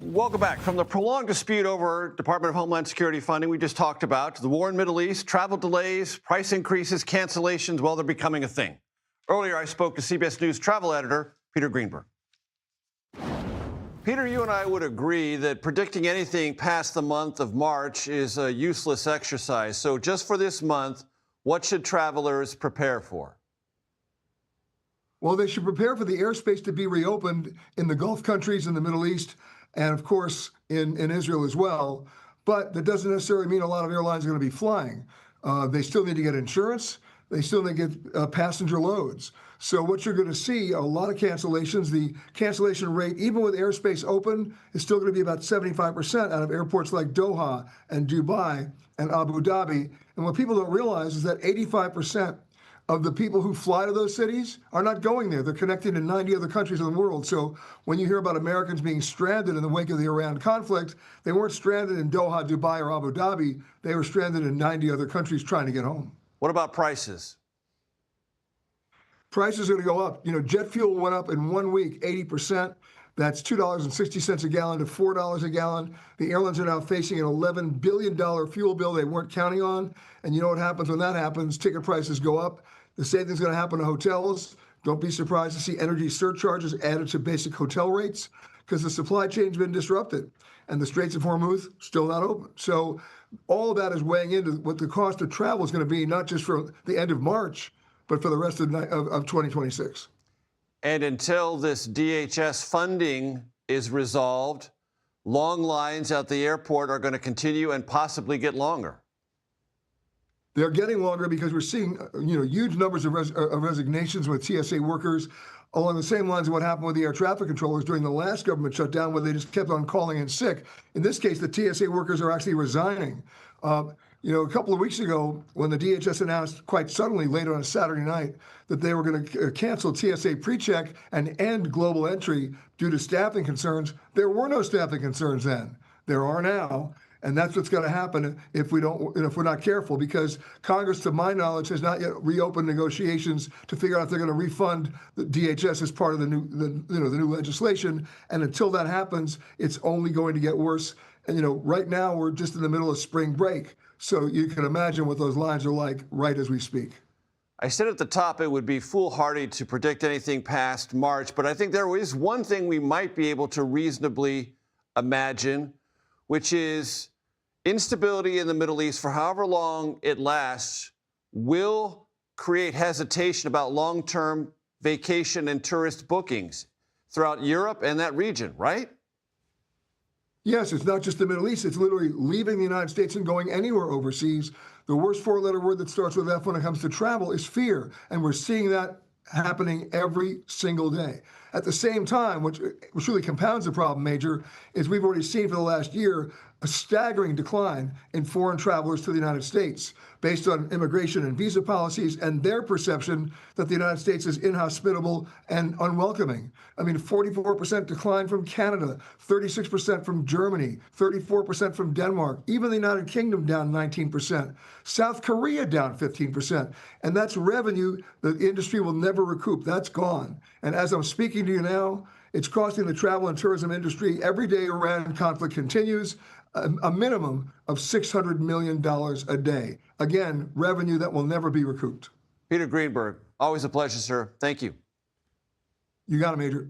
Welcome back. From the prolonged dispute over Department of Homeland Security funding we just talked about, to the war in the Middle East, travel delays, price increases, cancellations, well, they're becoming a thing. Earlier, I spoke to CBS News travel editor Peter Greenberg. Peter, you and I would agree that predicting anything past the month of March is a useless exercise. So just for this month, what should travelers prepare for? Well, they should prepare for the airspace to be reopened in the Gulf countries in the Middle East and, of course, in Israel as well. But that doesn't necessarily mean a lot of airlines are going to be flying. They still need to get insurance. They still need to get passenger loads. So what you're going to see, a lot of cancellations. The cancellation rate, even with airspace open, is still going to be about 75% out of airports like Doha and Dubai and Abu Dhabi. And what people don't realize is that 85% of the people who fly to those cities are not going there. They're connected in 90 other countries in the world. So when you hear about Americans being stranded in the wake of the Iran conflict, they weren't stranded in Doha, Dubai, or Abu Dhabi. They were stranded in 90 other countries trying to get home. What about prices? Prices are going to go up. You know, jet fuel went up in 1 week 80%. That's $2.60 a gallon to $4 a gallon. The airlines are now facing an $11 billion fuel bill they weren't counting on. And you know what happens when that happens? Ticket prices go up. The same thing's going to happen to hotels. Don't be surprised to see energy surcharges added to basic hotel rates because the supply chain's been disrupted and the Straits of Hormuz still not open. So all of that is weighing into what the cost of travel is going to be, not just for the end of March, but for the rest of 2026. And until this DHS funding is resolved, long lines at the airport are going to continue and possibly get longer. They're getting longer because we're seeing, huge numbers of resignations with TSA workers along the same lines of what happened with the air traffic controllers during the last government shutdown, where they just kept on calling in sick. In this case, the TSA workers are actually resigning. A couple of weeks ago, when the DHS announced quite suddenly, late on a Saturday night, that they were going to cancel TSA PreCheck and end global entry due to staffing concerns, there were no staffing concerns then. There are now. And that's what's going to happen if we're not careful, because Congress, to my knowledge, has not yet reopened negotiations to figure out if they're going to refund the DHS as part of the new legislation. And until that happens, it's only going to get worse. And right now we're just in the middle of spring break, so you can imagine what those lines are like right as we speak. I said at the top it would be foolhardy to predict anything past March, but I think there is one thing we might be able to reasonably imagine, which is instability in the Middle East, for however long it lasts, will create hesitation about long-term vacation and tourist bookings throughout Europe and that region, right? Yes, it's not just the Middle East. It's literally leaving the United States and going anywhere overseas. The worst four-letter word that starts with F when it comes to travel is fear, and we're seeing that happening every single day. At the same time, which really compounds the problem, Major, is we've already seen for the last year a staggering decline in foreign travelers to the United States based on immigration and visa policies and their perception that the United States is inhospitable and unwelcoming. I mean, 44% decline from Canada, 36% from Germany, 34% from Denmark, even the United Kingdom down 19%, South Korea down 15%. And that's revenue that the industry will never recoup. That's gone. And as I'm speaking to you now, it's costing the travel and tourism industry every day Iran conflict continues a minimum of $600 million a day. Again, revenue that will never be recouped. Peter Greenberg, always a pleasure, sir. Thank you. You got it, Major.